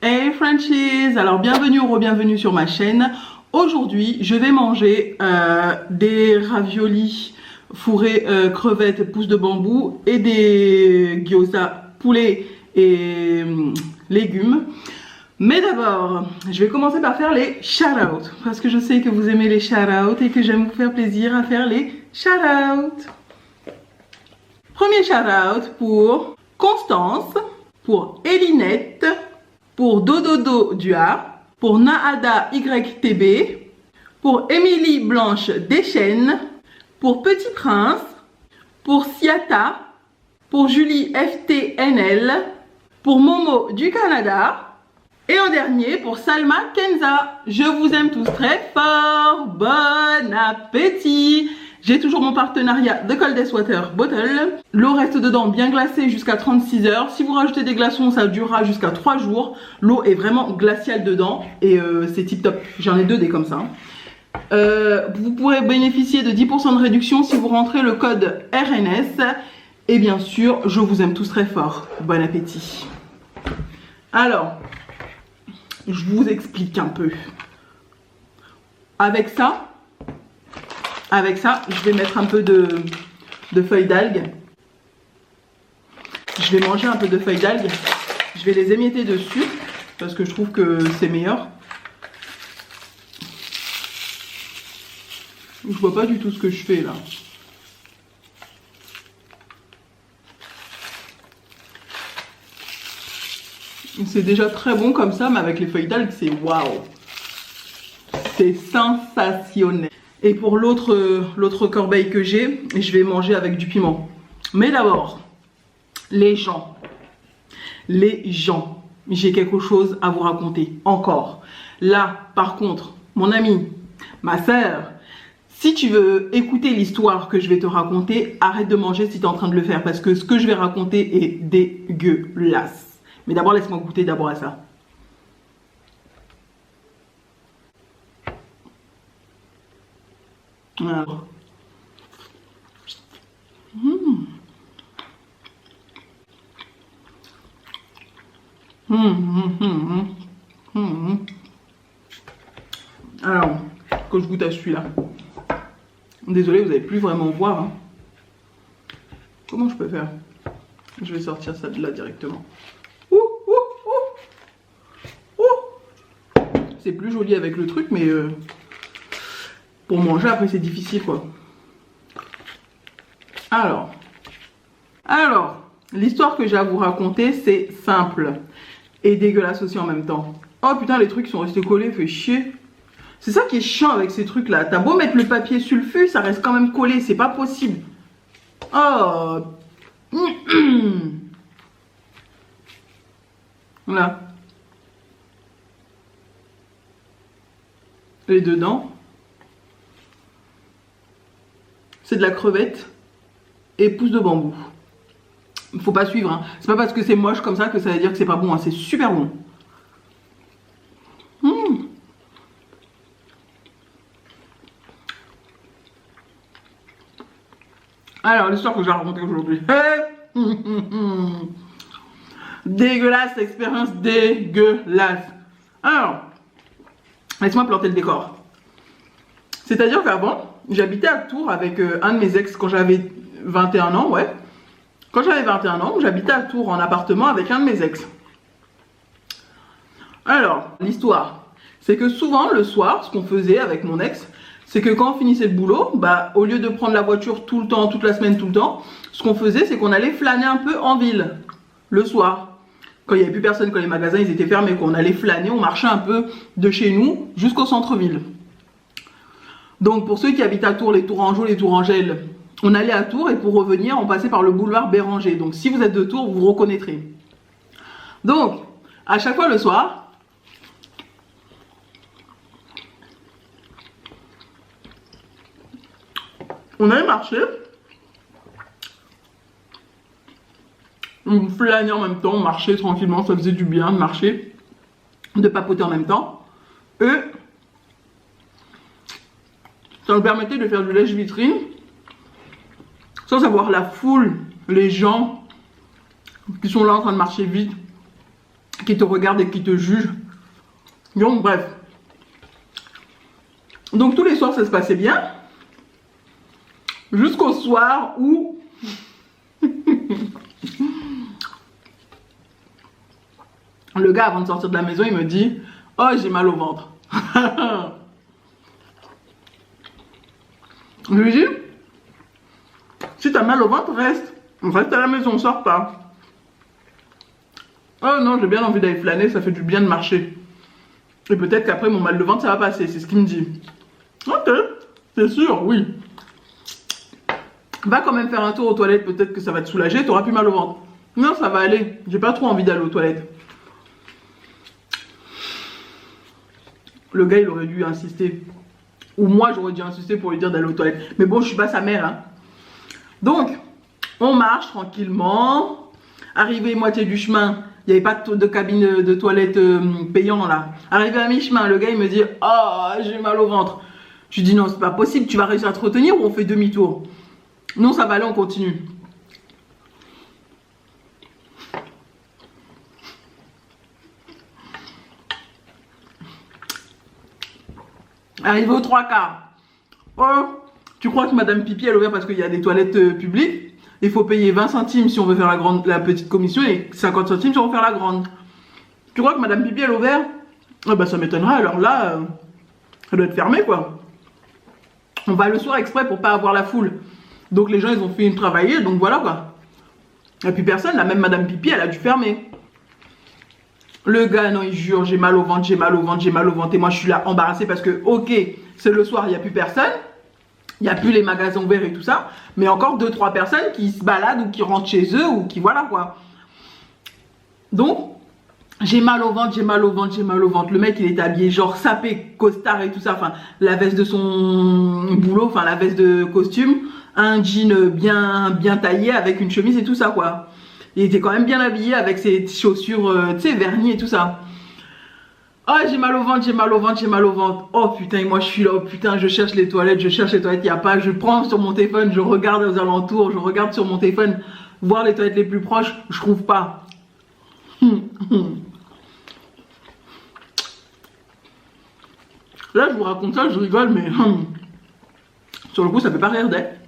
Hey Frenchies, alors bienvenue ou re-bienvenue sur ma chaîne. Aujourd'hui je vais manger des raviolis fourrés crevettes pousses de bambou et des gyoza poulet et légumes. Mais d'abord, je vais commencer par faire les shout-out parce que je sais que vous aimez les shout-out et que j'aime vous faire plaisir à faire les shout-out. Premier shout-out pour Constance, pour Elinette, pour Dododo Dua, pour Naada YTB, pour Émilie Blanche Deschênes, pour Petit Prince, pour Siata, pour Julie FTNL, pour Momo du Canada et en dernier pour Salma Kenza. Je vous aime tous très fort, bon appétit. J'ai toujours mon partenariat de Coldest Water Bottle. L'eau reste dedans bien glacée jusqu'à 36 heures. Si vous rajoutez des glaçons, ça durera jusqu'à 3 jours. L'eau est vraiment glaciale dedans et c'est tip top. J'en ai 2 des comme ça. Vous pourrez bénéficier de 10% de réduction si vous rentrez le code RNS. Et bien sûr, je vous aime tous très fort. Bon appétit. Alors, je vous explique un peu. Avec ça, je vais mettre un peu de feuilles d'algues. Je vais manger un peu de feuilles d'algues. Je vais les émietter dessus parce que je trouve que c'est meilleur. Je vois pas du tout ce que je fais là. C'est déjà très bon comme ça, mais avec les feuilles d'algues, c'est waouh. C'est sensationnel. Et pour l'autre corbeille que j'ai, je vais manger avec du piment. Mais d'abord, les gens, j'ai quelque chose à vous raconter encore. Là, par contre, mon ami, ma soeur, si tu veux écouter l'histoire que je vais te raconter, arrête de manger si tu es en train de le faire parce que ce que je vais raconter est dégueulasse. Mais d'abord, laisse-moi goûter d'abord à ça. Alors. Alors, quand je goûte à celui-là, désolé, vous n'allez plus vraiment voir. Hein. Comment je peux faire? Je vais sortir ça de là directement. C'est plus joli avec le truc, mais pour manger après c'est difficile quoi. Alors, l'histoire que j'ai à vous raconter c'est simple et dégueulasse aussi en même temps. Oh putain, les trucs sont restés collés, fait chier. C'est ça qui est chiant avec ces trucs là. T'as beau mettre le papier sulfu, ça reste quand même collé, c'est pas possible. Oh. Voilà. Et dedans, c'est de la crevette et pousse de bambou. Il faut pas suivre, hein. C'est pas parce que c'est moche comme ça que ça veut dire que c'est pas bon, hein. C'est super bon. Alors, l'histoire que je vais raconter aujourd'hui. Dégueulasse, expérience dégueulasse. Alors, laisse-moi planter le décor. C'est-à-dire qu'avant, j'habitais à Tours avec un de mes ex quand j'avais 21 ans, ouais. Quand j'avais 21 ans, j'habitais à Tours en appartement avec un de mes ex. Alors, l'histoire, c'est que souvent le soir, ce qu'on faisait avec mon ex, c'est que quand on finissait le boulot, bah, au lieu de prendre la voiture tout le temps, toute la semaine, tout le temps, ce qu'on faisait, c'est qu'on allait flâner un peu en ville, le soir. Quand il n'y avait plus personne, quand les magasins ils étaient fermés, qu'on allait flâner, on marchait un peu de chez nous jusqu'au centre-ville. Donc pour ceux qui habitent à Tours, les Tourangeaux, les Tourangelles, on allait à Tours et pour revenir, on passait par le boulevard Béranger. Donc si vous êtes de Tours, vous vous reconnaîtrez. Donc, à chaque fois le soir, on allait marcher. On flânait en même temps, on marchait tranquillement, ça faisait du bien de marcher, de papoter en même temps. Et ça nous permettait de faire du lèche-vitrine sans avoir la foule les gens qui sont là en train de marcher vite, qui te regardent et qui te jugent. Donc bref. Donc tous les soirs ça se passait bien. Jusqu'au soir où le gars avant de sortir de la maison il me dit « Oh j'ai mal au ventre ». Je lui dis « Si t'as mal au ventre reste à la maison, sors pas ». Oh non j'ai bien envie d'aller flâner, ça fait du bien de marcher. Et peut-être qu'après mon mal de ventre ça va passer, c'est ce qu'il me dit. Ok, c'est sûr, oui. Va quand même faire un tour aux toilettes, peut-être que ça va te soulager, t'auras plus mal au ventre. Non, ça va aller, j'ai pas trop envie d'aller aux toilettes. Le gars, il aurait dû insister. Ou moi, j'aurais dû insister pour lui dire d'aller aux toilettes. Mais bon, je suis pas sa mère, hein. Donc, on marche tranquillement. Arrivé moitié du chemin, il n'y avait pas de cabine de toilette payant là. Arrivé à mi-chemin, le gars, il me dit « Oh, j'ai mal au ventre ». Je lui dis « Non, c'est pas possible, tu vas réussir à te retenir ou on fait demi-tour ?» Non, ça va aller, on continue. Arrivé aux 3/4. Oh, tu crois que Madame Pipi, elle a ouvert parce qu'il y a des toilettes publiques? Il faut payer 20 centimes si on veut faire la petite commission et 50 centimes si on veut faire la grande. Tu crois que Madame Pipi, elle a ouvert? Ah bah ça m'étonnerait, alors là, ça doit être fermé quoi. On va le soir exprès pour pas avoir la foule. Donc les gens, ils ont fini de travailler, donc voilà quoi. Et puis personne, la même Madame Pipi, elle a dû fermer. Le gars, non, il jure, j'ai mal au ventre, j'ai mal au ventre, j'ai mal au ventre. Et moi, je suis là embarrassée parce que, ok, c'est le soir, il n'y a plus personne. Il n'y a plus les magasins ouverts et tout ça. Mais encore 2-3 personnes qui se baladent ou qui rentrent chez eux ou qui, voilà quoi. Donc, j'ai mal au ventre, j'ai mal au ventre, j'ai mal au ventre. Le mec, il est habillé genre sapé, costard et tout ça. Enfin, la veste de son boulot, enfin, la veste de costume. Un jean bien taillé avec une chemise et tout ça quoi. Il était quand même bien habillé avec ses chaussures, tu sais, vernis et tout ça. Oh, j'ai mal au ventre, j'ai mal au ventre, j'ai mal au ventre. Oh putain, et moi je suis là, oh putain, je cherche les toilettes, il n'y a pas. Je prends sur mon téléphone, je regarde aux alentours, je regarde sur mon téléphone, voir les toilettes les plus proches, je trouve pas. Là, je vous raconte ça, je rigole, mais sur le coup, ça fait pas rire d'être.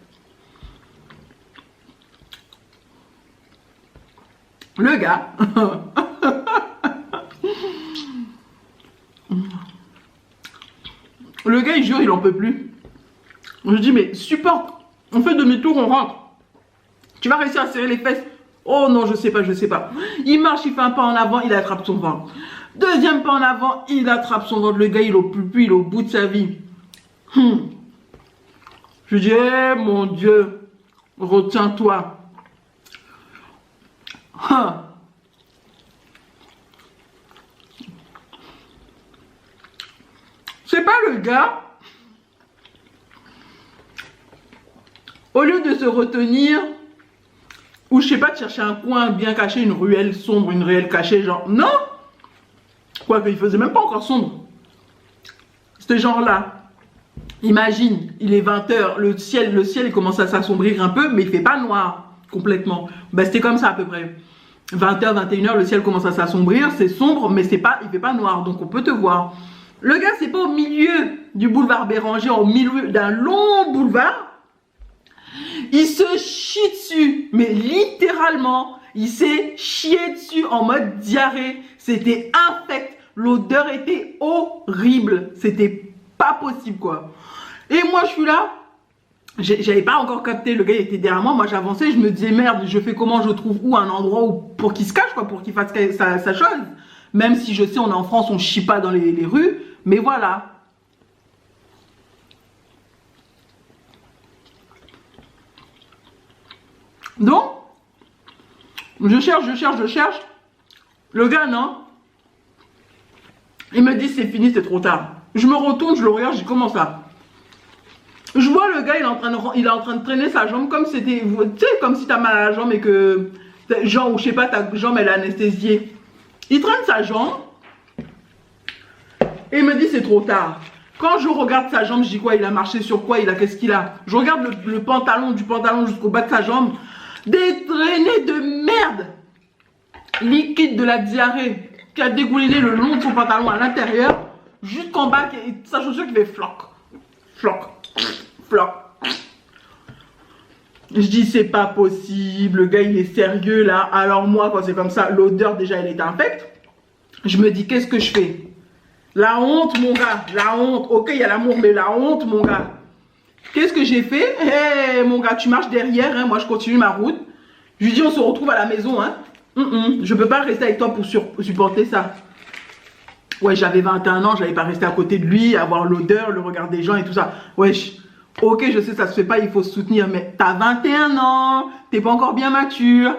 Le gars, le gars il jure, il en peut plus. Je dis mais supporte, on fait demi-tour, on rentre. Tu vas réussir à serrer les fesses. Oh non, je sais pas, je sais pas. Il marche, il fait un pas en avant, il attrape son ventre. Deuxième pas en avant, il attrape son ventre. Le gars, il en peut plus, il est au bout de sa vie. Je dis, eh mon Dieu, retiens-toi. C'est pas le gars, au lieu de se retenir, ou je sais pas, de chercher un coin bien caché, une ruelle sombre, une ruelle cachée, genre, non. Quoique, il faisait même pas encore sombre. C'était genre là. Imagine, il est 20 h, le ciel il commence à s'assombrir un peu, mais il fait pas noir complètement. Ben, c'était comme ça à peu près. 20 h, 21 h, le ciel commence à s'assombrir, c'est sombre, mais c'est pas, il fait pas noir, donc on peut te voir. Le gars, c'est pas au milieu du boulevard Béranger, au milieu d'un long boulevard. Il se chie dessus, mais littéralement, il s'est chié dessus en mode diarrhée. C'était infect, l'odeur était horrible, c'était pas possible quoi. Et moi, je suis là. J'avais pas encore capté, le gars il était derrière moi, moi j'avançais, je me disais merde, je fais comment, je trouve où un endroit où, pour qu'il se cache quoi, pour qu'il fasse sa chose. Même si je sais, on est en France, on chie pas dans les rues, mais voilà. Donc, je cherche. Le gars non. Il me dit c'est fini, c'est trop tard. Je me retourne, je le regarde, je dis comment ça? Je vois le gars, il est en train de traîner sa jambe comme c'était, tu sais, comme si t'as mal à la jambe et que, genre, ou je sais pas, ta jambe elle est anesthésiée. Il traîne sa jambe et il me dit c'est trop tard. Quand je regarde sa jambe, je dis quoi? Il a marché sur quoi? Qu'est-ce qu'il a? Je regarde le pantalon, du pantalon jusqu'au bas de sa jambe. Des traînées de merde liquide de la diarrhée qui a dégouliné le long de son pantalon à l'intérieur jusqu'en bas et sa chaussure qui fait floc, floc, floc. Je dis c'est pas possible, le gars il est sérieux là. Alors moi quand c'est comme ça, l'odeur déjà elle est infecte. Je me dis qu'est-ce que je fais? La honte mon gars, la honte. Ok il y a l'amour mais la honte mon gars. Qu'est-ce que j'ai fait? Hey, mon gars tu marches derrière, hein, moi je continue ma route. Je lui dis on se retrouve à la maison hein. Je peux pas rester avec toi pour supporter ça. Ouais j'avais 21 ans, j'allais pas rester à côté de lui, avoir l'odeur, le regard des gens et tout ça. Wesh. Ok, je sais, ça se fait pas, il faut se soutenir, mais t'as 21 ans, t'es pas encore bien mature.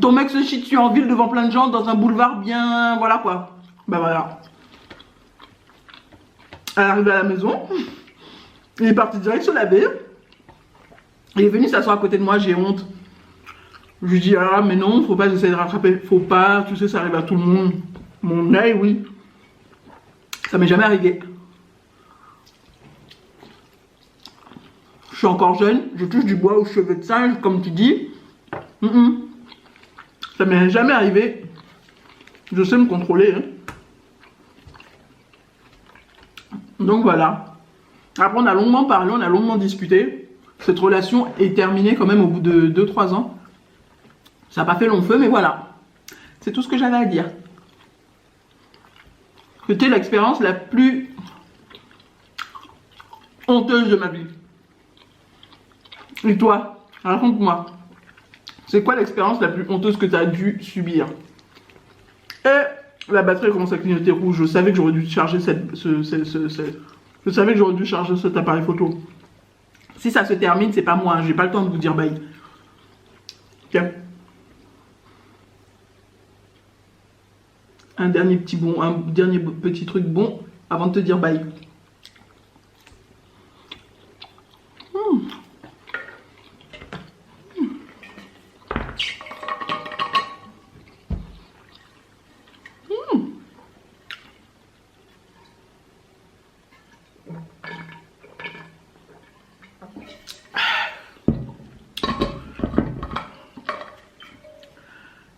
Ton mec se chie dessus en ville devant plein de gens, dans un boulevard bien... Voilà quoi. Bah voilà. Elle arrive à la maison, il est parti direct se laver. Il est venu s'asseoir à côté de moi, j'ai honte. Je lui dis, ah mais non, faut pas, j'essaie de rattraper, faut pas, tu sais, ça arrive à tout le monde. Mon œil, oui. Ça m'est jamais arrivé. Je suis encore jeune, je touche du bois aux cheveux de singe, comme tu dis. Ça m'est jamais arrivé. Je sais me contrôler. Hein. Donc voilà. Après, on a longuement parlé, on a longuement discuté. Cette relation est terminée quand même au bout de 2-3 ans. Ça n'a pas fait long feu, mais voilà. C'est tout ce que j'avais à dire. C'était l'expérience la plus honteuse de ma vie. Et toi, raconte-moi, c'est quoi l'expérience la plus honteuse que tu as dû subir? Et la batterie commence à clignoter rouge. Je savais que j'aurais dû charger je savais que j'aurais dû charger cet appareil photo. Si ça se termine, c'est pas moi. J'ai pas le temps de vous dire bye. Ok. Un dernier petit truc bon avant de te dire bye.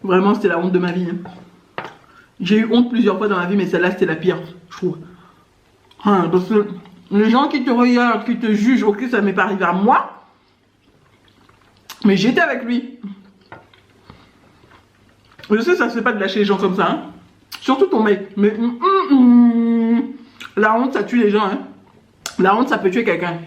Vraiment, c'était la honte de ma vie. J'ai eu honte plusieurs fois dans ma vie, mais celle-là, c'était la pire, je trouve. Parce que les gens qui te regardent, qui te jugent, ok, ça m'est pas arrivé à moi. Mais j'étais avec lui. Je sais, ça se fait pas de lâcher les gens comme ça. Hein. Surtout ton mec. Mais la honte, ça tue les gens. Hein. La honte, ça peut tuer quelqu'un.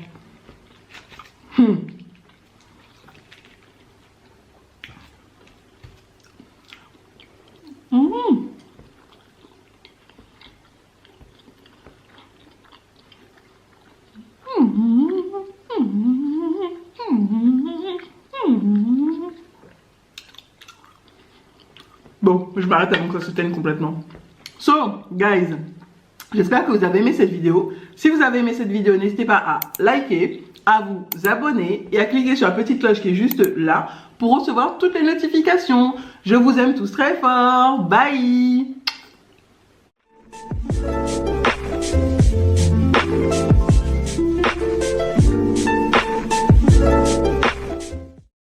Bon, je m'arrête avant que ça se teigne complètement. So, guys, j'espère que vous avez aimé cette vidéo. Si vous avez aimé cette vidéo, n'hésitez pas à liker, à vous abonner et à cliquer sur la petite cloche qui est juste là pour recevoir toutes les notifications. Je vous aime tous très fort. Bye!